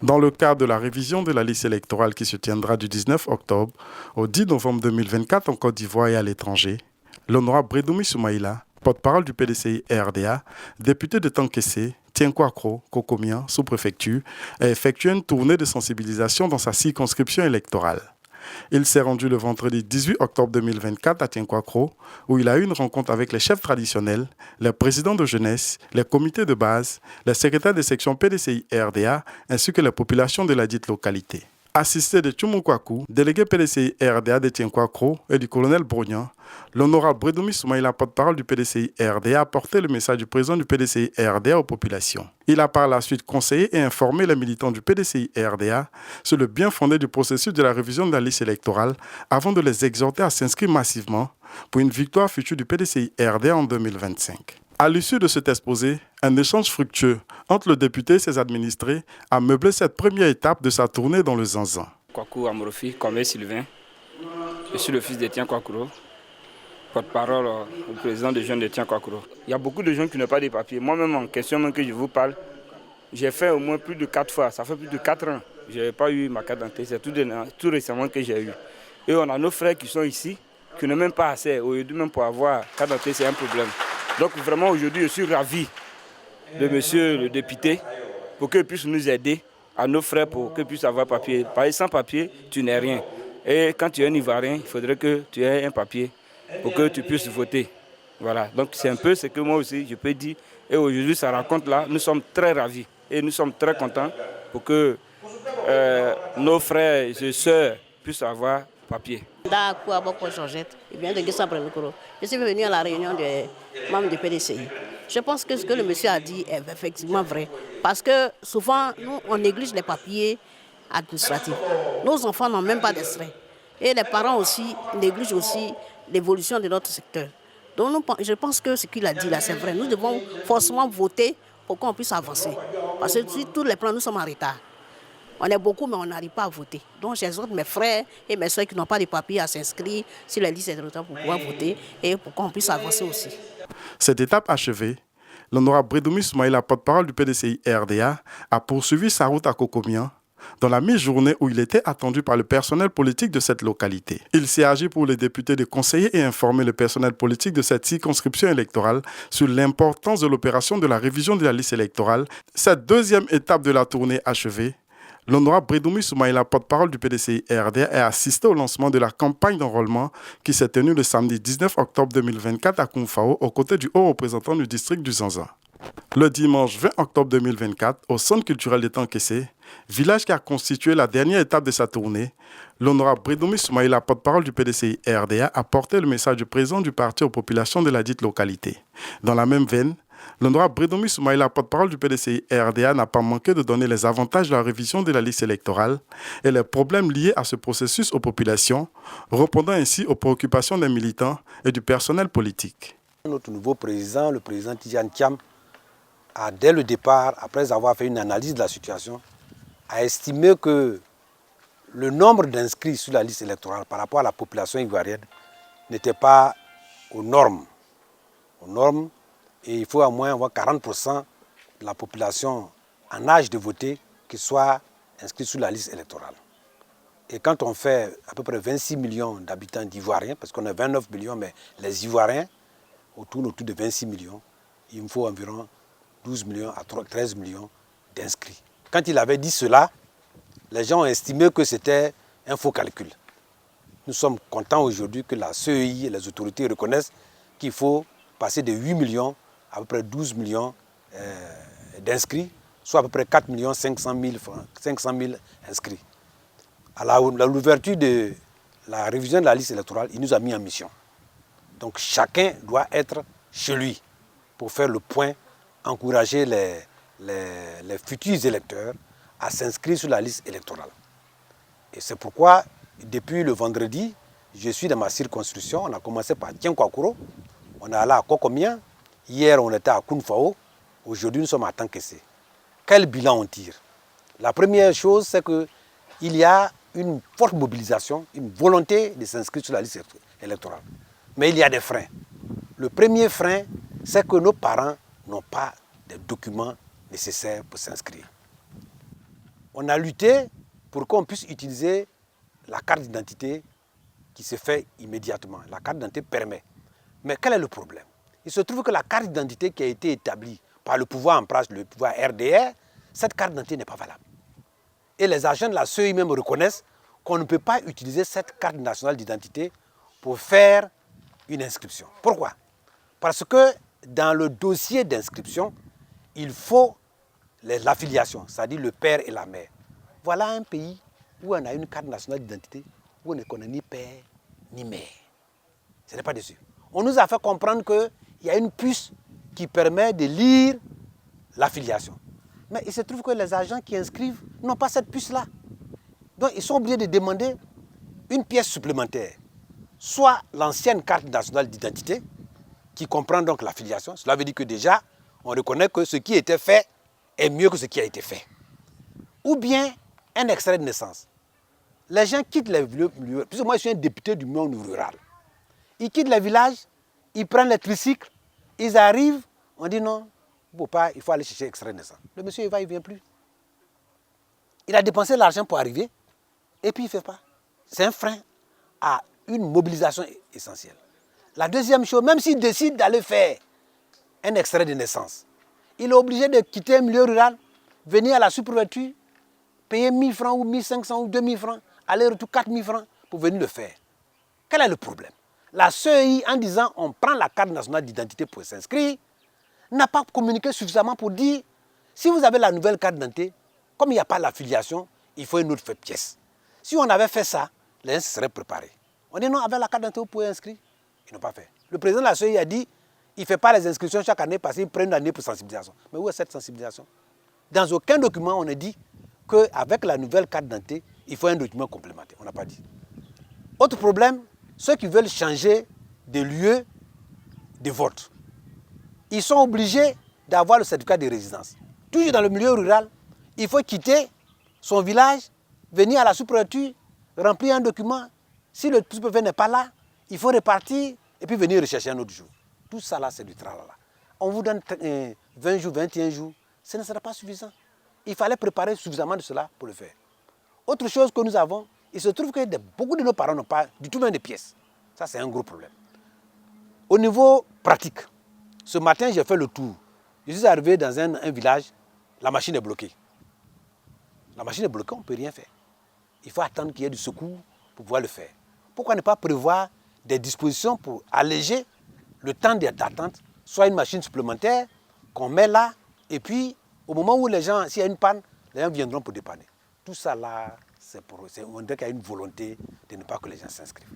Dans le cadre de la révision de la liste électorale qui se tiendra du 19 octobre au 10 novembre 2024 en Côte d'Ivoire et à l'étranger, l'honorable Bredoumi Soumaïla, porte-parole du PDCI RDA, député de Tankessé, Tienkwakro, Kokomian, sous-préfecture, a effectué une tournée de sensibilisation dans sa circonscription électorale. Il s'est rendu le vendredi 18 octobre 2024 à Tienkwakro, où il a eu une rencontre avec les chefs traditionnels, les présidents de jeunesse, les comités de base, les secrétaires de section PDCI RDA, ainsi que les populations de la dite localité. Assisté de Tchumukwaku, délégué PDCI RDA de Tienkwakro et du colonel Brognan, l'honorable Bredoumi Soumaïla, porte-parole du PDCI RDA, a porté le message du président du PDCI RDA aux populations. Il a par la suite conseillé et informé les militants du PDCI RDA sur le bien fondé du processus de la révision de la liste électorale avant de les exhorter à s'inscrire massivement pour une victoire future du PDCI RDA en 2025. À l'issue de cet exposé, un échange fructueux entre le député et ses administrés a meublé cette première étape de sa tournée dans le Zanzan. Kwaku Amorofi, comme Sylvain, je suis le fils de Tienkwakro, porte-parole au président des jeunes de Tienkwakro. Il y a beaucoup de gens qui n'ont pas de papiers. Moi-même, en question même que je vous parle, j'ai fait au moins plus de 4 fois. Ça fait plus de 4 ans. Je n'ai pas eu ma carte d'identité. C'est tout récemment que j'ai eu. Et on a nos frères qui sont ici, qui n'ont même pas assez. Aujourd'hui, même pour avoir carte d'identité, c'est un problème. Donc vraiment, aujourd'hui, je suis ravi de monsieur le député pour qu'il puisse nous aider à nos frères pour qu'ils puissent avoir papier. Parce que sans papier, tu n'es rien. Et quand tu es un Ivoirien, il faudrait que tu aies un papier pour que tu puisses voter. Voilà, donc c'est un peu ce que moi aussi je peux dire. Et aujourd'hui, cette rencontre-là, nous sommes très ravis et nous sommes très contents pour que nos frères et sœurs puissent avoir papier. Je suis venu à la réunion des membres du PDCI. Je pense que ce que le monsieur a dit est effectivement vrai. Parce que souvent, nous, on néglige les papiers administratifs. Nos enfants n'ont même pas d'extrait. Et les parents aussi négligent aussi l'évolution de notre secteur. Donc je pense que ce qu'il a dit là, c'est vrai. Nous devons forcément voter pour qu'on puisse avancer. Parce que sur tous les plans, nous sommes en retard. On est beaucoup, mais on n'arrive pas à voter. Donc j'exhorte mes frères et mes soeurs qui n'ont pas de papiers à s'inscrire sur la liste électorale pour pouvoir voter et pour qu'on puisse avancer aussi. Cette étape achevée, l'honorable Bredoumi Soumaïla, porte-parole du PDCI RDA, a poursuivi sa route à Kokomian dans la mi-journée où il était attendu par le personnel politique de cette localité. Il s'est agi pour les députés de conseiller et informer le personnel politique de cette circonscription électorale sur l'importance de l'opération de la révision de la liste électorale. Cette deuxième étape de la tournée achevée, l'honorable Bredoumi Soumaïla, porte-parole du PDCI RDA, a assisté au lancement de la campagne d'enrôlement qui s'est tenue le samedi 19 octobre 2024 à Koumfao, aux côtés du haut représentant du district du Zanzan. Le dimanche 20 octobre 2024, au Centre culturel de Tankessé, village qui a constitué la dernière étape de sa tournée, l'honorable Bredoumi Soumaïla, porte-parole du PDCI RDA, a porté le message du président du parti aux populations de la dite localité. Dans la même veine, l'honorable Bredoumi Soumaïla, porte-parole du PDCI RDA, n'a pas manqué de donner les avantages de la révision de la liste électorale et les problèmes liés à ce processus aux populations, répondant ainsi aux préoccupations des militants et du personnel politique. Notre nouveau président, le président Tidjane Thiam, a dès le départ, après avoir fait une analyse de la situation, a estimé que le nombre d'inscrits sur la liste électorale par rapport à la population ivoirienne n'était pas aux normes. Et il faut au moins avoir 40% de la population en âge de voter qui soit inscrite sur la liste électorale. Et quand on fait à peu près 26 millions d'habitants d'Ivoiriens, parce qu'on est 29 millions, mais les Ivoiriens, autour de 26 millions, il me faut environ 12 millions à 13 millions d'inscrits. Quand il avait dit cela, les gens ont estimé que c'était un faux calcul. Nous sommes contents aujourd'hui que la CEI et les autorités reconnaissent qu'il faut passer de 8 millions à peu près 12 millions d'inscrits, soit à peu près 4 500 000 inscrits. À l'ouverture de la révision de la liste électorale, il nous a mis en mission. Donc chacun doit être chez lui pour faire le point, encourager les futurs électeurs à s'inscrire sur la liste électorale. Et c'est pourquoi, depuis le vendredi, je suis dans ma circonscription. On a commencé par Tienkwakro, on est allé à Kokomian, hier on était à Koumfao, aujourd'hui nous sommes à Tankessé. Quel bilan on tire? La première chose, c'est qu'il y a une forte mobilisation, une volonté de s'inscrire sur la liste électorale. Mais il y a des freins. Le premier frein, c'est que nos parents n'ont pas de documents nécessaires pour s'inscrire. On a lutté pour qu'on puisse utiliser la carte d'identité qui se fait immédiatement. La carte d'identité permet. Mais quel est le problème? Il se trouve que la carte d'identité qui a été établie par le pouvoir en place, le pouvoir RDR, cette carte d'identité n'est pas valable. Et les agents de la CEI même reconnaissent qu'on ne peut pas utiliser cette carte nationale d'identité pour faire une inscription. Pourquoi? Parce que dans le dossier d'inscription, il faut l'affiliation, c'est-à-dire le père et la mère. Voilà un pays où on a une carte nationale d'identité où on ne connaît ni père ni mère. Ce n'est pas dessus. On nous a fait comprendre qu'il y a une puce qui permet de lire l'affiliation. Mais il se trouve que les agents qui inscrivent n'ont pas cette puce-là. Donc ils sont obligés de demander une pièce supplémentaire. Soit l'ancienne carte nationale d'identité, qui comprend donc l'affiliation. Cela veut dire que déjà, on reconnaît que ce qui était fait est mieux que ce qui a été fait. Ou bien un extrait de naissance. Les gens quittent les villages. Puisque moi, je suis un député du monde rural. Ils quittent les villages, ils prennent les tricycles, ils arrivent, on dit non, il faut aller chercher extrait de naissance. Le monsieur, il ne vient plus. Il a dépensé l'argent pour arriver, et puis il ne fait pas. C'est un frein à une mobilisation essentielle. La deuxième chose, même s'il décide d'aller faire un extrait de naissance, il est obligé de quitter un milieu rural, venir à la sous-préfecture, payer 1 000 francs ou 1 500 ou 2 000 francs, aller-retour 4 000 francs pour venir le faire. Quel est le problème? La CEI, en disant on prend la carte nationale d'identité pour s'inscrire, n'a pas communiqué suffisamment pour dire si vous avez la nouvelle carte d'identité, comme il n'y a pas l'affiliation, il faut une autre pièce. Si on avait fait ça, les gens seraient préparés. On dit non, avec la carte d'identité, vous pouvez inscrire. Ils n'ont pas fait. Le président de la CEI a dit il ne fait pas les inscriptions chaque année parce qu'il prend une année pour sensibilisation. Mais où est cette sensibilisation? Dans aucun document, on a dit qu'avec la nouvelle carte d'identité, il faut un document complémentaire. On n'a pas dit. Autre problème, ceux qui veulent changer de lieu de vote, ils sont obligés d'avoir le certificat de résidence. Toujours dans le milieu rural, il faut quitter son village, venir à la sous-préfecture, remplir un document. Si le sous-préfet n'est pas là, il faut repartir et puis venir rechercher un autre jour. Tout ça là, c'est du tralala. On vous donne 20 jours, 21 jours, ce ne sera pas suffisant. Il fallait préparer suffisamment de cela pour le faire. Autre chose que nous avons, il se trouve que beaucoup de nos parents n'ont pas du tout même de pièces. Ça, c'est un gros problème. Au niveau pratique, ce matin, j'ai fait le tour. Je suis arrivé dans un village, la machine est bloquée. La machine est bloquée, on ne peut rien faire. Il faut attendre qu'il y ait du secours pour pouvoir le faire. Pourquoi ne pas prévoir des dispositions pour alléger le temps d'attente, soit une machine supplémentaire qu'on met là, et puis au moment où les gens, s'il y a une panne, les gens viendront pour dépanner. Tout ça là, on dirait qu'il y a une volonté de ne pas que les gens s'inscrivent.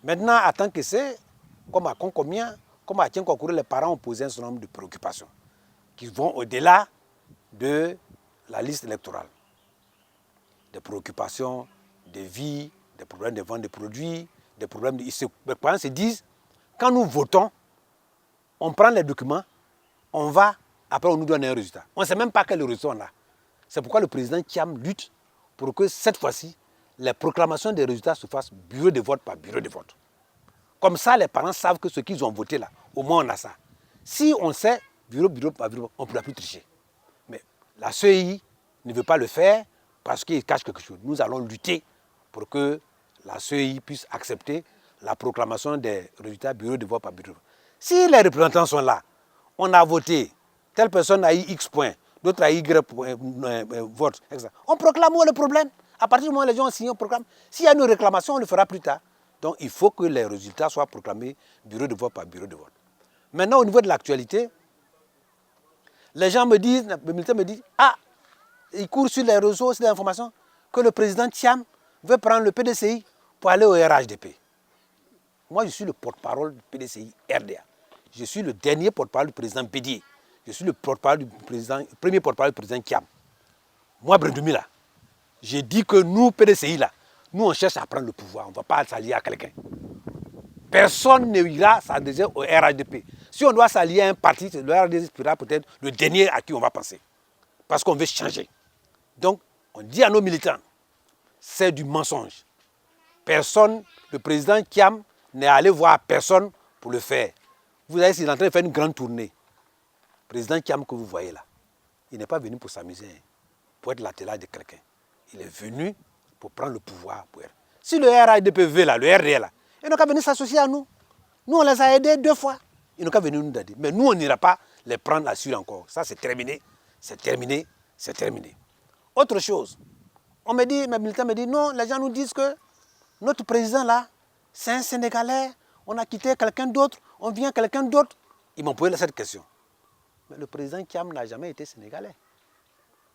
Maintenant, en tant que c'est, comme à Concomien, comme à Tienkokourou, les parents ont posé un certain nombre de préoccupations qui vont au-delà de la liste électorale. Des préoccupations de vie, des problèmes de vente de produits, des problèmes de... Les parents se disent, quand nous votons, on prend les documents, on va, après on nous donne un résultat. On ne sait même pas quel résultat on a. C'est pourquoi le président Thiam lutte pour que cette fois-ci, les proclamations des résultats se fassent bureau de vote par bureau de vote. Comme ça, les parents savent que ce qu'ils ont voté là, au moins on a ça. Si on sait, bureau par bureau, on ne pourra plus tricher. Mais la CEI ne veut pas le faire parce qu'il cache quelque chose. Nous allons lutter pour que la CEI puisse accepter la proclamation des résultats bureau de vote par bureau de vote. Si les représentants sont là, on a voté, telle personne a eu X points, d'autres a eu Y vote, etc. On proclame où est le problème. À partir du moment où les gens ont signé, on proclame. S'il y a une réclamation, on le fera plus tard. Donc il faut que les résultats soient proclamés bureau de vote par bureau de vote. Maintenant, au niveau de l'actualité, les gens me disent, les militaires me disent, ils courent sur les réseaux, sur les informations, que le président Thiam veut prendre le PDCI pour aller au RHDP. Moi, je suis le porte-parole du PDCI RDA. Je suis le dernier porte-parole du président Bédier. Je suis le premier porte-parole du président Thiam. Moi, Brendoumi, là, j'ai dit que nous, PDCI, là, nous, on cherche à prendre le pouvoir. On ne va pas s'allier à quelqu'un. Personne ne ira s'adresser au RHDP. Si on doit s'allier à un parti, le RHDP sera peut-être le dernier à qui on va penser. Parce qu'on veut changer. Donc, on dit à nos militants, c'est du mensonge. Personne, le président Thiam, n'est allé voir personne pour le faire. Vous savez, il est en train de faire une grande tournée. Le président Thiam que vous voyez là, il n'est pas venu pour s'amuser. pour être l'attelage de quelqu'un. Il est venu pour prendre le pouvoir. Si le RADPV, là, le RDA, là, ils n'ont qu'à venir s'associer à nous. Nous, on les a aidés 2 fois. Ils n'ont qu'à venir nous aider. Mais nous, on n'ira pas les prendre à suivre encore. Ça, c'est terminé. C'est terminé. C'est terminé. Autre chose. On me dit, mes militants me disent, non, les gens nous disent que notre président, là, c'est un Sénégalais. On a quitté quelqu'un d'autre. On vient quelqu'un d'autre. Ils m'ont posé cette question. Mais le président Thiam n'a jamais été sénégalais.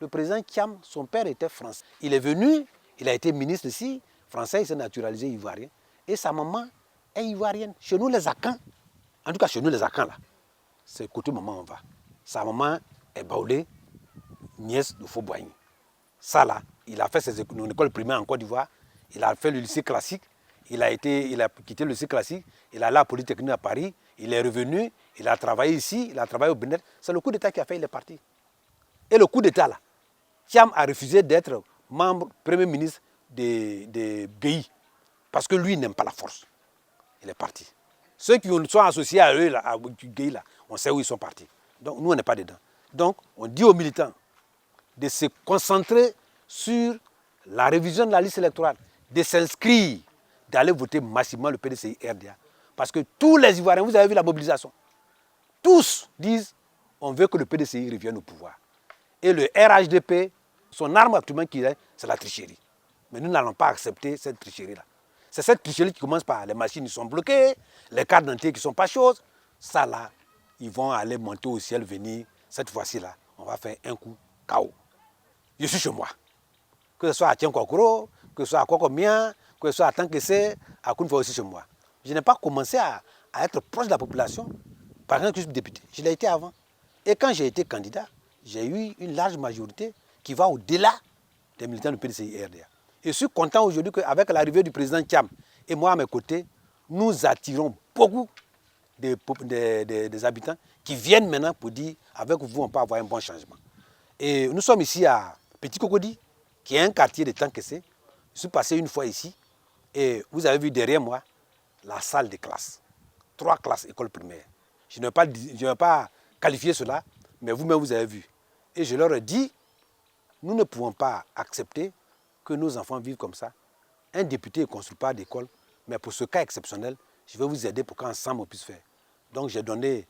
Le président Thiam, son père était français. Il est venu, il a été ministre ici, français, il s'est naturalisé ivoirien. Et sa maman est ivoirienne. Chez nous, les Akans, en tout cas chez nous, les Akans, là, c'est côté maman on va. Sa maman est baoulée, nièce de Fauboigny. Ça, là, il a fait ses écoles primaires en Côte d'Ivoire. Il a fait le lycée classique. Il a quitté le lycée classique. Il a allé à la Polytechnique à Paris. Il est revenu. Il a travaillé ici. Il a travaillé au Bénin. C'est le coup d'État qui a fait, il est parti. Et le coup d'État, là, Thiam a refusé d'être membre, premier ministre de Gueye. Parce que lui, il n'aime pas la force. Il est parti. Ceux qui sont associés à eux, là, à Gueye, là, on sait où ils sont partis. Donc, nous, on n'est pas dedans. Donc, on dit aux militants de se concentrer sur la révision de la liste électorale, de s'inscrire, d'aller voter massivement le PDCI RDA. Parce que tous les Ivoiriens, vous avez vu la mobilisation, tous disent on veut que le PDCI revienne au pouvoir. Et le RHDP, son arme actuellement qu'il est, c'est la tricherie. Mais nous n'allons pas accepter cette tricherie-là. C'est cette tricherie qui commence par les machines qui sont bloquées, les cartes d'identité qui ne sont pas choses. Ça là, ils vont aller monter au ciel, venir. Cette fois-ci-là, on va faire un coup KO. Je suis chez moi. Que ce soit à Tienkwakuro, que ce soit à Kokomia, que ce soit à Tankese, à Kounfa aussi chez moi. Je n'ai pas commencé à être proche de la population par exemple que je suis député. Je l'ai été avant. Et quand j'ai été candidat, j'ai eu une large majorité qui va au-delà des militants du PDCI RDA. Et je suis content aujourd'hui qu'avec l'arrivée du président Thiam et moi à mes côtés, nous attirons beaucoup des habitants qui viennent maintenant pour dire avec vous on peut avoir un bon changement. Et nous sommes ici à Petit Cocody, qui est un quartier de Tankese. Je suis passé une fois ici et vous avez vu derrière moi la salle de classe. 3 classes école primaire. Je ne vais pas qualifier cela, mais vous-même vous avez vu. Et je leur ai dit, nous ne pouvons pas accepter que nos enfants vivent comme ça. Un député ne construit pas d'école, mais pour ce cas exceptionnel, je vais vous aider pour qu'ensemble on puisse faire. Donc j'ai donné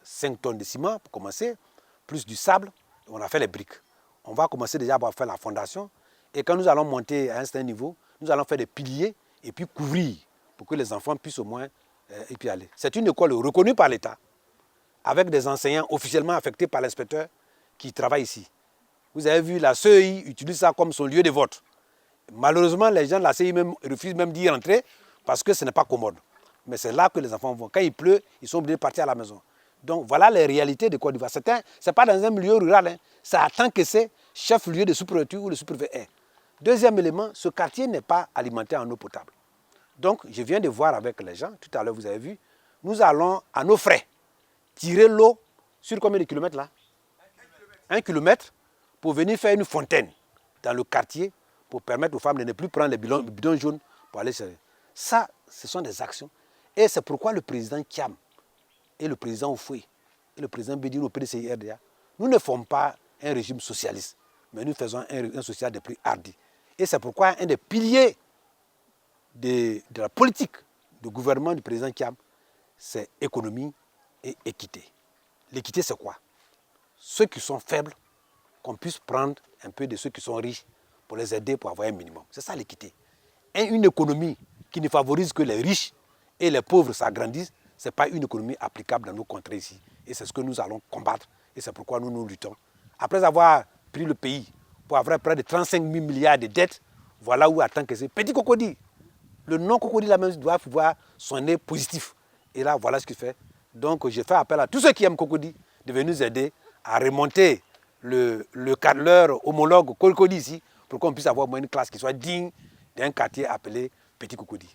5 tonnes de ciment pour commencer, plus du sable, et on a fait les briques. On va commencer déjà à faire la fondation, et quand nous allons monter à un certain niveau, nous allons faire des piliers, et puis couvrir, pour que les enfants puissent au moins y puis aller. C'est une école reconnue par l'État, avec des enseignants officiellement affectés par l'inspecteur qui travaillent ici. Vous avez vu, la CEI utilise ça comme son lieu de vote. Malheureusement, les gens de la CEI refusent même d'y entrer parce que ce n'est pas commode. Mais c'est là que les enfants vont. Quand il pleut, ils sont obligés de partir à la maison. Donc voilà les réalités de Côte d'Ivoire. Ce n'est pas dans un milieu rural, hein. C'est à Tankese, chef-lieu de sous-préfecture où le sous-préfet est. Deuxième élément, ce quartier n'est pas alimenté en eau potable. Donc je viens de voir avec les gens, tout à l'heure vous avez vu, nous allons à nos frais tirer l'eau sur combien de kilomètres là? 1 kilomètre pour venir faire une fontaine dans le quartier pour permettre aux femmes de ne plus prendre les bidons jaunes pour aller servir. Ça, ce sont des actions. Et c'est pourquoi le président Thiam et le président Oufoué et le président Bédine au PDCI RDA, nous ne formons pas un régime socialiste, mais nous faisons un social de plus hardi. Et c'est pourquoi un des piliers de la politique du gouvernement du président Thiam, c'est économie et équité. L'équité, c'est quoi? Ceux qui sont faibles, qu'on puisse prendre un peu de ceux qui sont riches pour les aider pour avoir un minimum. C'est ça l'équité. Une économie qui ne favorise que les riches et les pauvres s'agrandissent, ce n'est pas une économie applicable dans nos contrées ici. Et c'est ce que nous allons combattre et c'est pourquoi nous luttons. Après avoir pris le pays pour avoir près de 35 000 milliards de dettes, voilà où attend que c'est Petit Cocody. Le nom Cocody là même doit pouvoir sonner positif. Et là, voilà ce qu'il fait. Donc, je fais appel à tous ceux qui aiment Cocody de venir nous aider à remonter leur homologue Cocody ici pour qu'on puisse avoir une classe qui soit digne d'un quartier appelé Petit Cocody.